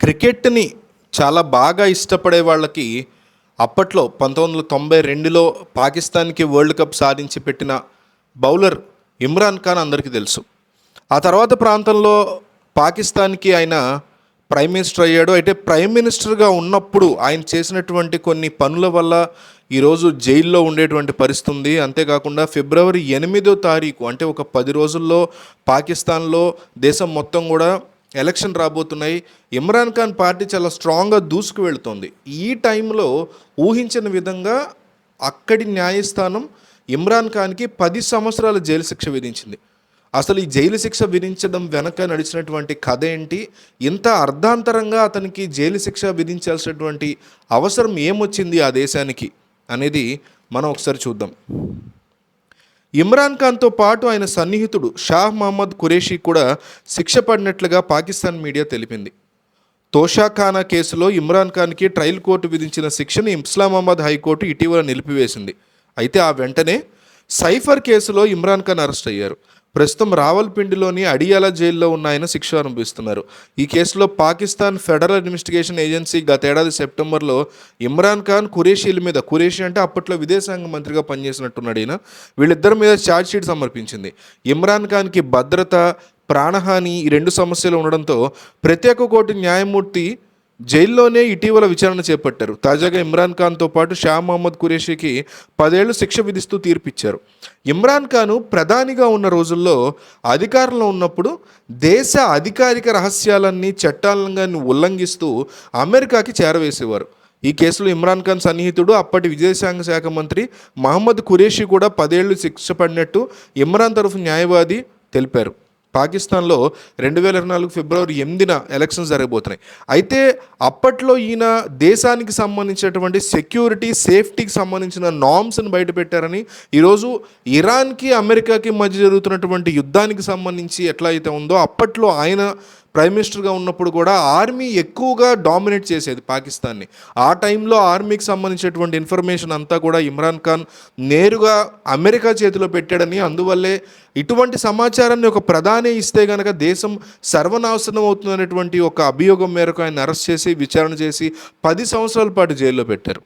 క్రికెట్‌ని చాలా బాగా ఇష్టపడే వాళ్ళకి అప్పట్లో 1992లో పాకిస్తాన్‌కి వరల్డ్ కప్ సాధించి పెట్టిన బౌలర్ ఇమ్రాన్ ఖాన్ అందరికీ తెలుసు. ఆ తర్వాత ప్రాంతంలో పాకిస్తాన్‌కి ఆయన ప్రైమ్ మినిస్టర్ అయ్యాడు. అయితే ప్రైమ్ మినిస్టర్‌గా ఉన్నప్పుడు ఆయన చేసినటువంటి కొన్ని పనుల వల్ల ఈరోజు జైల్లో ఉండేటువంటి పరిస్థితి ఉంది. అంతేకాకుండా ఫిబ్రవరి 8వ తారీఖు అంటే ఒక 10 రోజుల్లో పాకిస్తాన్‌లో దేశం మొత్తం కూడా ఎలక్షన్ రాబోతున్నాయి. ఇమ్రాన్ ఖాన్ పార్టీ చాలా స్ట్రాంగ్గా దూసుకు వెళుతోంది. ఈ టైంలో ఊహించిన విధంగా అక్కడి న్యాయస్థానం ఇమ్రాన్ ఖాన్కి 10 సంవత్సరాల జైలు శిక్ష విధించింది. అసలు ఈ జైలు శిక్ష విధించడం వెనక నడిచినటువంటి కథ ఏంటి, ఇంత అర్ధాంతరంగా అతనికి జైలు శిక్ష విధించాల్సినటువంటి అవసరం ఏమొచ్చింది ఆ దేశానికి అనేది మనం ఒకసారి చూద్దాం. ఇమ్రాన్ ఖాన్తో పాటు ఆయన సన్నిహితుడు షా మహమ్మద్ ఖురేషీ కూడా శిక్ష పడినట్లుగా పాకిస్తాన్ మీడియా తెలిపింది. తోషాఖానా కేసులో ఇమ్రాన్ ఖాన్కి ట్రయల్ కోర్టు విధించిన శిక్షను ఇస్లామాబాద్ హైకోర్టు ఇటీవల నిలిపివేసింది. అయితే ఆ వెంటనే సైఫర్ కేసులో ఇమ్రాన్ ఖాన్ అరెస్ట్ అయ్యారు. ప్రస్తుతం రావల్పిండిలోని అడియాలా జైల్లో ఉన్న ఆయన శిక్ష అనుభవిస్తున్నారు. ఈ కేసులో పాకిస్తాన్ ఫెడరల్ ఇన్వెస్టిగేషన్ ఏజెన్సీ గతేడాది సెప్టెంబర్లో ఇమ్రాన్ ఖాన్ ఖురేషీల మీద, ఖురేషీ అంటే అప్పట్లో విదేశాంగ మంత్రిగా పనిచేసినట్టున్నాడు ఈయన, వీళ్ళిద్దరి మీద ఛార్జ్షీట్ సమర్పించింది. ఇమ్రాన్ ఖాన్కి భద్రత, ప్రాణహాని ఈ 2 సమస్యలు ఉండడంతో ప్రత్యేక కోర్టు న్యాయమూర్తి జైల్లోనే ఇటీవల విచారణ చేపట్టారు. తాజాగా ఇమ్రాన్ ఖాన్తో పాటు షా మహమ్మద్ ఖురేషీకి 10 ఏళ్లు శిక్ష విధిస్తూ తీర్పిచ్చారు. ఇమ్రాన్ ఖాన్ ప్రధానిగా ఉన్న రోజుల్లో అధికారంలో ఉన్నప్పుడు దేశ అధికారిక రహస్యాలన్నీ చట్టాలను ఉల్లంఘిస్తూ అమెరికాకి చేరవేసేవారు. ఈ కేసులో ఇమ్రాన్ ఖాన్ సన్నిహితుడు అప్పటి విదేశాంగ శాఖ మంత్రి మహమ్మద్ ఖురేషీ కూడా 10 ఏళ్లు శిక్ష పడినట్టు ఇమ్రాన్ తరఫు న్యాయవాది తెలిపారు. పాకిస్తాన్లో 2024 ఫిబ్రవరి 8న ఎలక్షన్స్ జరగబోతున్నాయి. అయితే అప్పట్లో ఈయన దేశానికి సంబంధించినటువంటి సెక్యూరిటీ, సేఫ్టీకి సంబంధించిన నామ్స్ని బయటపెట్టారని, ఈరోజు ఇరాన్కి అమెరికాకి మధ్య జరుగుతున్నటువంటి యుద్ధానికి సంబంధించి ఎట్లా అయితే ఉందో అప్పట్లో ఆయన ప్రైమ్ మినిస్టర్గా ఉన్నప్పుడు కూడా ఆర్మీ ఎక్కువగా డామినేట్ చేసేది పాకిస్తాన్ని. ఆ టైంలో ఆర్మీకి సంబంధించినటువంటి ఇన్ఫర్మేషన్ అంతా కూడా ఇమ్రాన్ ఖాన్ నేరుగా అమెరికా చేతిలో పెట్టాడని, అందువల్లే ఇటువంటి సమాచారాన్ని ఒక ప్రధాని ఇస్తే కనుక దేశం సర్వనాశనం అవుతుందనేటువంటి ఒక అభియోగం మేరకు ఆయన అరెస్ట్ చేసి విచారణ చేసి 10 సంవత్సరాల పాటు జైల్లో పెట్టారు.